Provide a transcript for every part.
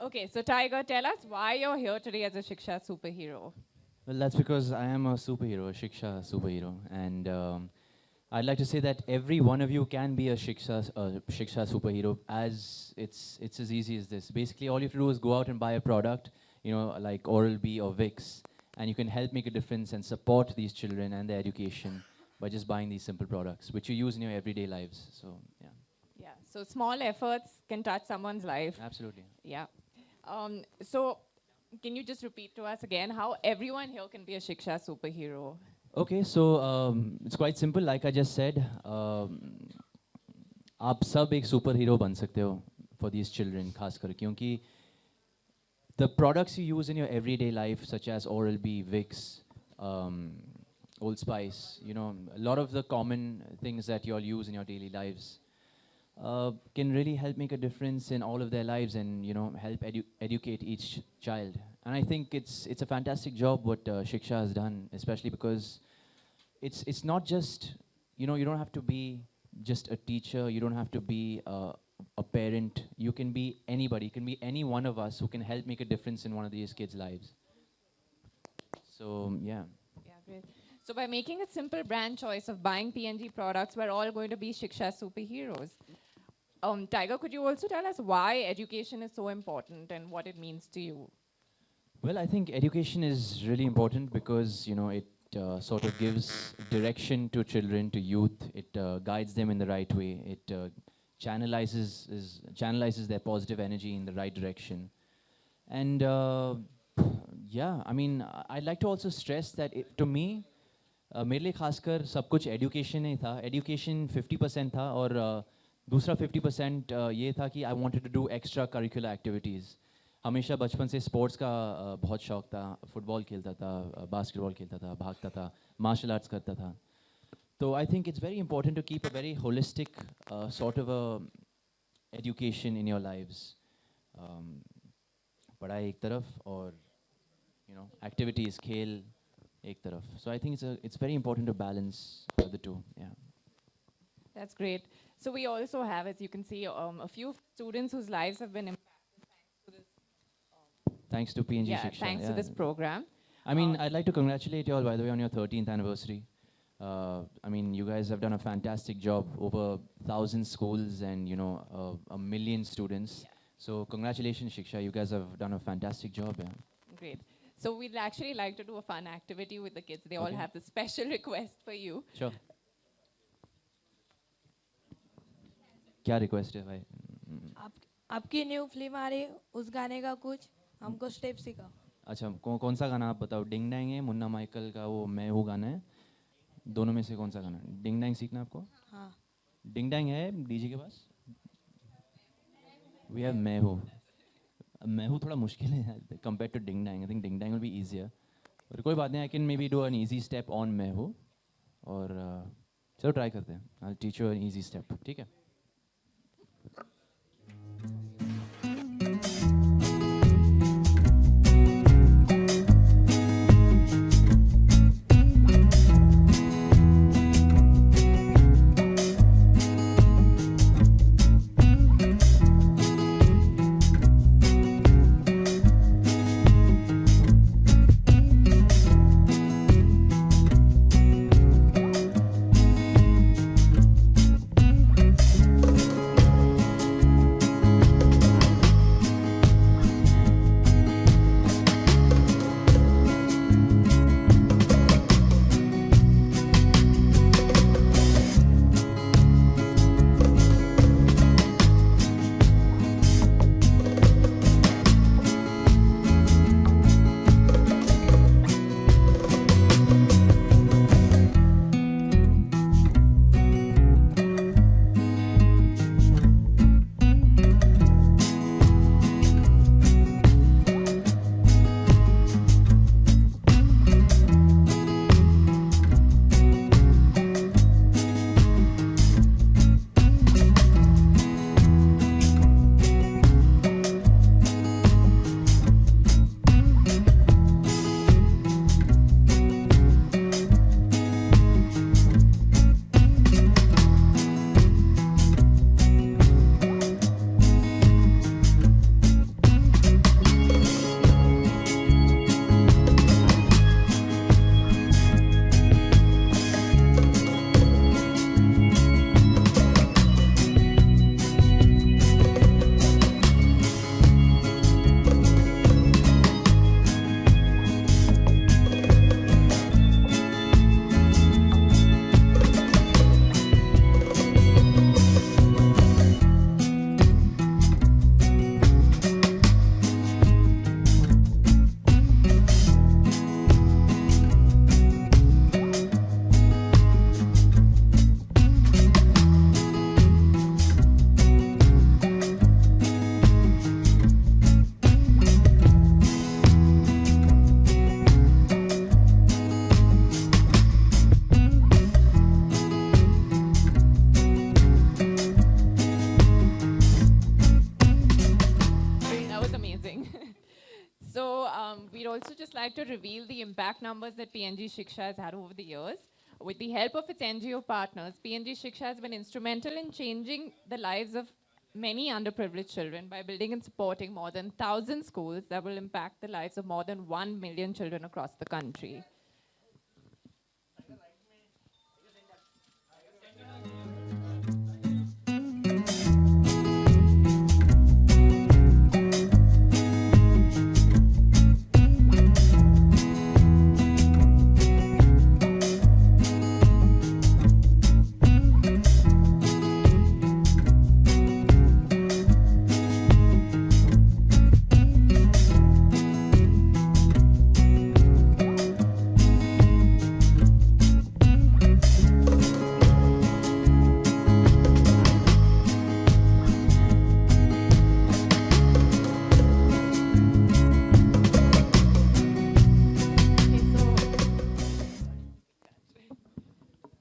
Okay, so Tiger, tell us why you're here today as a Shiksha superhero. Well, that's because I am a superhero, a Shiksha superhero, and I'd like to say that every one of you can be a Shiksha superhero. As it's as easy as this. Basically, all you have to do is go out and buy a product, like Oral-B or Vicks, and you can help make a difference and support these children and their education by just buying these simple products, which you use in your everyday lives. So yeah, Yeah, so small efforts can touch someone's life. absolutely. Yeah. So can you just repeat to us again how everyone here can be a Shiksha superhero? Okay, so it's quite simple. Like I just said, आप सब एक super hero बन सकते हो for these children, खासकर क्योंकि the products you use in your everyday life, such as Oral-B, Vicks, Old Spice, a lot of the common things that you all use in your daily lives, can really help make a difference in all of their lives and help educate each child. And I think it's a fantastic job what Shiksha has done, especially because it's not just you don't have to be just a teacher, you don't have to be a parent, you can be anybody, you can be any one of us who can help make a difference in one of these kids' lives. So yeah. Yeah, great. So by making a simple brand choice of buying P&G products, we're all going to be Shiksha superheroes. Tiger, could you also tell us why education is so important and what it means to you? Well, I think education is really important because it sort of gives direction to children, to youth. It guides them in the right way. It channelizes their positive energy in the right direction. And yeah, I mean, I'd like to also stress that to me, मेरे लिए खासकर सब कुछ education ही था. Education 50% था और दूसरा 50% ये था कि I wanted to do extra curricular activities. हमेशा बचपन से स्पोर्ट्स का बहुत शौक था, फुटबॉल खेलता था, बास्केटबॉल खेलता था, भागता था, मार्शल आर्ट्स करता था. तो I think it's very important to keep a very holistic sort of a education in your lives. पढ़ाई एक तरफ और एक्टिविटीज़, खेल एक तरफ. So I think it's very important to balance the two. Yeah. That's great. So we also have, as you can see, a few students whose lives have been impacted Thanks to PNG yeah, Shiksha. thanks to this program. I mean, I'd like to congratulate you all, by the way, on your 13th anniversary. I mean, you guys have done a fantastic job, over 1,000 schools and, a million students. Yeah. So congratulations, Shiksha. You guys have done a fantastic job. Yeah. Great. So we'd actually like to do a fun activity with the kids. They all Okay. have this special request for you. Sure. क्या request है भाई? आपकी new film आ रही है, उस गाने का कुछ हमको स्टेप सिखाओ. अच्छा, कौन सा गाना आप बताओ? डिंग डैंग है, मुन्ना माइकल का वो मैं हूँ गाना है, दोनों में से कौन सा गाना? डिंग डैंग सीखना आपको? हाँ. डिंग डैंग है डीजे के पास? वी हैव मैं हूँ थोड़ा मुश्किल है compare to ding dang. I think ding dang will be easier, पर कोई बात नहीं. I can maybe do an easy step on मैं हूँ, और चलो ट्राई करते हैं. I teach you an easy step. ठीक है? like to reveal the impact numbers that PNG Shiksha has had over the years. With the help of its NGO partners, PNG Shiksha has been instrumental in changing the lives of many underprivileged children by building and supporting more than 1,000 schools that will impact the lives of more than 1 million children across the country.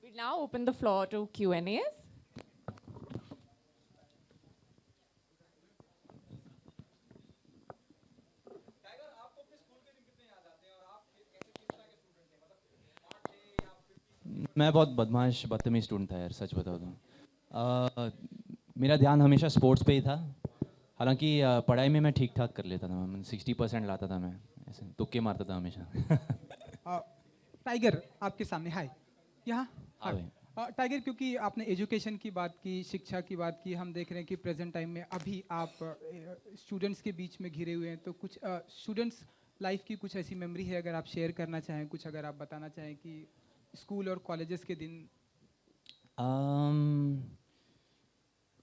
We'll now open the floor to Q&As. मैं बहुत बदमाश बदतमीज student था यार, सच बताओ तो। मेरा ध्यान हमेशा स्पोर्ट्स पे ही था। हालांकि पढ़ाई में मैं ठीक ठाक कर लेता था, 60% लाता था मैं, ऐसे तुक्के मारता था हमेशा। टाइगर आपके सामने, हाय यहाँ। हाँ भाई। टाइगर, क्योंकि आपने एजुकेशन की बात की, शिक्षा की बात की, हम देख रहे हैं कि प्रेजेंट टाइम में अभी आप स्टूडेंट्स के बीच में घिरे हुए हैं, तो कुछ स्टूडेंट्स लाइफ की कुछ ऐसी मेमोरी है अगर आप शेयर करना चाहें, कुछ अगर आप बताना चाहें कि स्कूल और कॉलेजेस के दिन।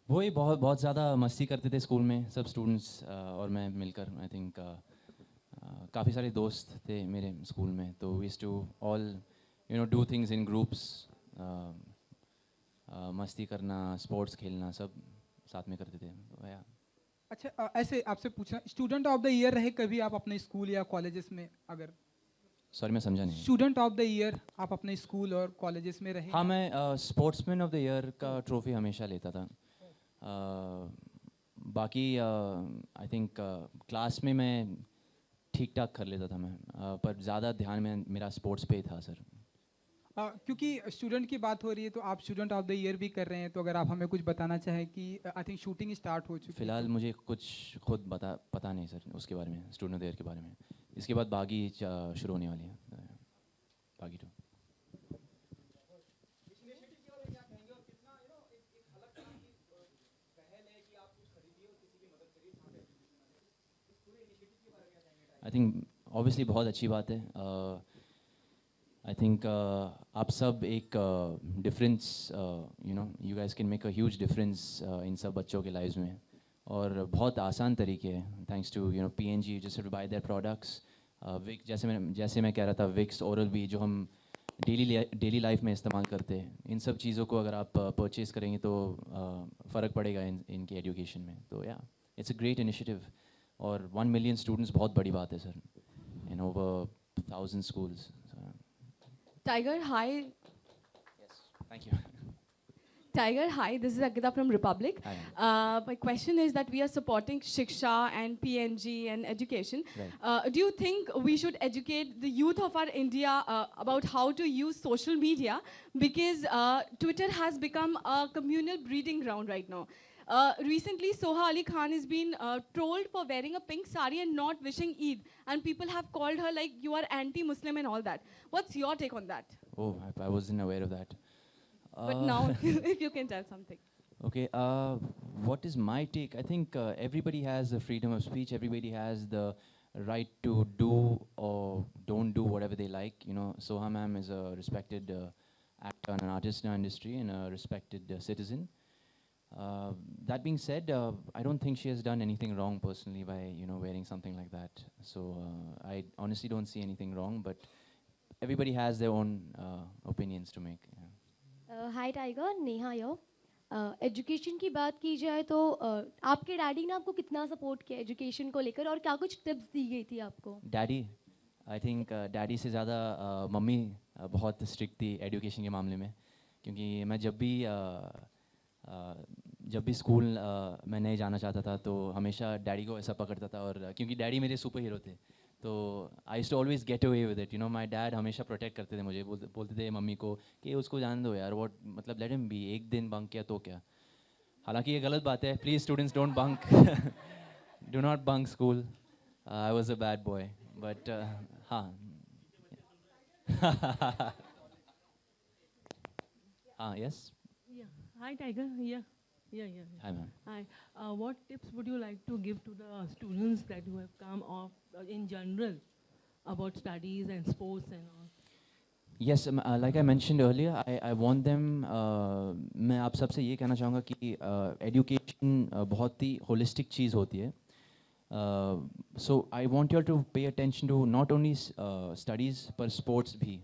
वही बहुत बहुत ज़्यादा मस्ती करते थे स्कूल में सब स्टूडेंट्स और मैं मिलकर। आई थिंक काफ़ी सारे दोस्त थे मेरे स्कूल में, तो we used to all do things in groups. मस्ती करना, स्पोर्ट्स खेलना, सब साथ में करते थे। तो या अच्छा, ऐसे आपसे पूछना, स्टूडेंट ऑफ द ईयर रहे कभी आप अपने स्कूल या कॉलेजेस में? अगर सॉरी मैं समझा नहीं। स्टूडेंट ऑफ द ईयर आप अपने स्कूल और कॉलेजेस में रहे? हाँ, मैं स्पोर्ट्समैन ऑफ द ईयर का ट्रॉफी हमेशा लेता था। बाकी आई थिंक क्लास में मैं ठीक ठाक कर लेता था मैं, पर ज़्यादा ध्यान में मेरा स्पोर्ट्स पे ही था सर। क्योंकि स्टूडेंट की बात हो रही है तो आप स्टूडेंट ऑफ द ईयर भी कर रहे हैं, तो अगर आप हमें कुछ बताना चाहें कि आई थिंक शूटिंग स्टार्ट हो चुकी है। फिलहाल मुझे कुछ खुद पता नहीं सर उसके बारे में, स्टूडेंट ऑफ द ईयर के बारे में। इसके बाद बागी शुरू होने वाली है, बागी 2। आई थिंक ऑब्वियसली बहुत अच्छी बात है। आई थिंक आप सब एक difference, you guys can make a huge difference in सब बच्चों के लाइव्स में, और बहुत आसान तरीके हैं thanks to PNG just to buy their products. जैसे मैं कह रहा था, विक्स, ओरल बी जो हम डेली लाइफ में इस्तेमाल करते हैं, इन सब चीज़ों को अगर आप परचेज़ करेंगे तो फ़र्क पड़ेगा इनकी एजुकेशन में। तो या इट्स अ ग्रेट इनिशिएटिव, और 1 मिलियन स्टूडेंट्स बहुत बड़ी बात है sir, in over 1,000 schools. Tiger, hi. Yes, thank you. Tiger, hi. This is Ankita from Republic. Hi. My question is that we are supporting Shiksha and PNG and education. Right. Do you think we should educate the youth of our India about how to use social media? Because Twitter has become a communal breeding ground right now. Recently, Soha Ali Khan has been trolled for wearing a pink sari and not wishing Eid. And people have called her like, you are anti-Muslim and all that. What's your take on that? Oh, I wasn't aware of that. But now, if you can tell something. Okay, what is my take? I think everybody has the freedom of speech. Everybody has the right to do or don't do whatever they like. Soha ma'am is a respected actor and an artist in our industry, and a respected citizen. That being said, I don't think she has done anything wrong personally by wearing something like that. So I honestly don't see anything wrong, but everybody has their own opinions to make. Yeah. Hi tiger, Neha yo. Education की बात की जाए तो आपके daddy ने आपको कितना support किया एजुकेशन को लेकर, और क्या कुछ टिप्स दी गई थी आपको? डैडी, आई थिंक डैडी से ज़्यादा मम्मी बहुत स्ट्रिक्ट थी एजुकेशन के मामले में, क्योंकि मैं जब भी स्कूल मैं नहीं जाना चाहता था तो हमेशा डैडी को ऐसा पकड़ता था, और क्योंकि डैडी मेरे सुपर हीरो थे, तो I used to always get away with it, you know. My dad हमेशा प्रोटेक्ट करते थे मुझे, बोलते थे मम्मी को कि उसको जान दो यार, व्हाट मतलब लेट हिम बी, एक दिन बंक किया तो क्या. हालांकि ये गलत बात है, please students don't bunk, do not bunk school. I was a bad boy, but हाँ. हाँ, yes. Yeah. Hi, Tiger. Yeah. Yeah. Hi, ma'am. Hi. What tips would you like to give to the students that you have come off in general about studies and sports and all? Yes, like I mentioned earlier, I want them, मैं आप सबसे ये कहना चाहूँगा कि education बहुत ही holistic चीज़ होती है. So I want you all to pay attention to not only studies but sports भी.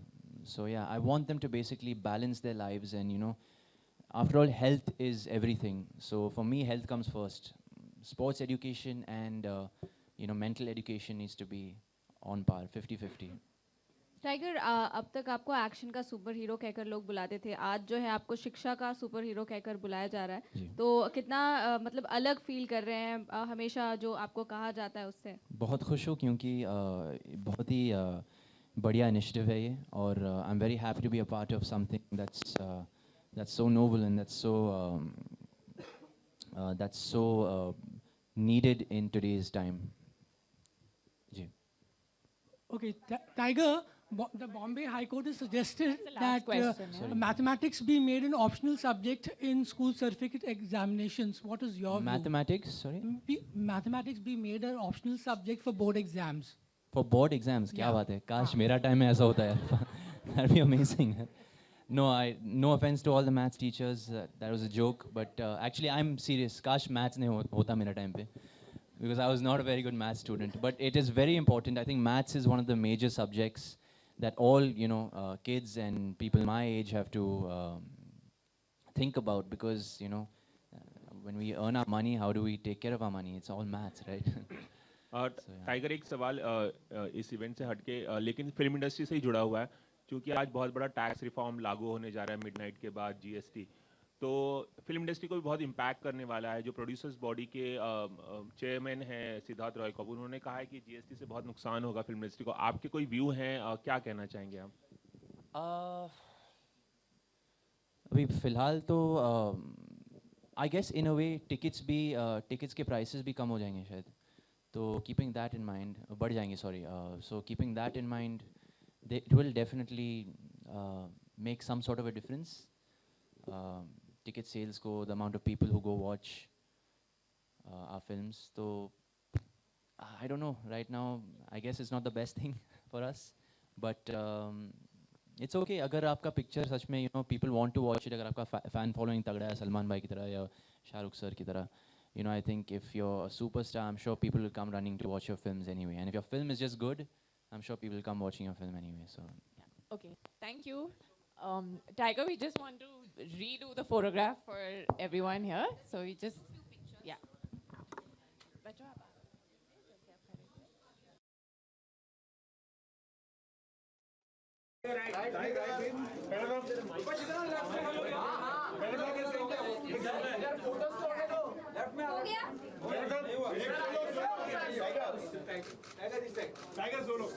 So yeah, I want them to basically balance their lives, and you know, after all, health is everything. So for me, health comes first. Sports education and you know, mental education needs to be on par, 50-50. Tiger, अब तक आपको action का super hero कहकर लोग बुलाते थे, आज जो है आपको शिक्षा का सुपर हीरो कहकर बुलाया जा रहा है, तो कितना मतलब अलग फील कर रहे हैं हमेशा जो आपको कहा जाता है उससे? बहुत खुश हूँ क्योंकि बहुत ही बढ़िया इनिशिएटिव है ये, और I am very happy to be a part of something that's so noble and that's so needed in today's time. जी. Okay, Tiger, the Bombay High Court has suggested That's the last that question, yeah. mathematics be made an optional subject in school certificate examinations. What is your Mathematics, sorry? view? Mathematics be made an optional subject for board exams. For board exams, क्या Yeah. बात है, काश मेरा time में ऐसा होता है. That'd be amazing. No offense to all the maths teachers, that was a joke, but actually I'm serious. काश maths नहीं होता मेरा टाइम पे, because I was not a very good maths student. But it is very important. I think maths is one of the major subjects that all, you know, kids and people my age have to think about, because you know, when we earn our money, how do we take care of our money? It's all maths, right? Tiger, एक सवाल इस event से हटके लेकिन film industry से ही जुड़ा हुआ है, क्योंकि आज बहुत बड़ा टैक्स रिफॉर्म लागू होने जा रहा है मिडनाइट के बाद, जीएसटी, तो फिल्म इंडस्ट्री को भी बहुत इम्पैक्ट करने वाला है. जो प्रोड्यूसर्स बॉडी के चेयरमैन हैं सिद्धार्थ रॉय कपूर, उन्होंने कहा है कि जीएसटी से बहुत नुकसान होगा फिल्म इंडस्ट्री को. आपके कोई व्यू हैं, क्या कहना चाहेंगे आप? अभी फिलहाल तो I guess in a way tickets के प्राइसेस भी कम हो जाएंगे शायद, तो कीपिंग दैट इन माइंड, बढ़ जाएंगे sorry, so keeping that in mind, it will definitely make some sort of a difference. Ticket sales go, the amount of people who go watch our films. So I don't know. Right now, I guess it's not the best thing for us, but it's okay. अगर आपका picture सच में, you know, people want to watch it. अगर आपका fan following तगड़ा है सलमान भाई की तरह या शाहरुख सर की तरह, you know, I think if you're a superstar, I'm sure people will come running to watch your films anyway. And if your film is just good, I'm sure people will come watching your film anyway. So, yeah. Okay, thank you. Tiger, we just want to redo the photograph for everyone here. So we just, yeah. Tiger solo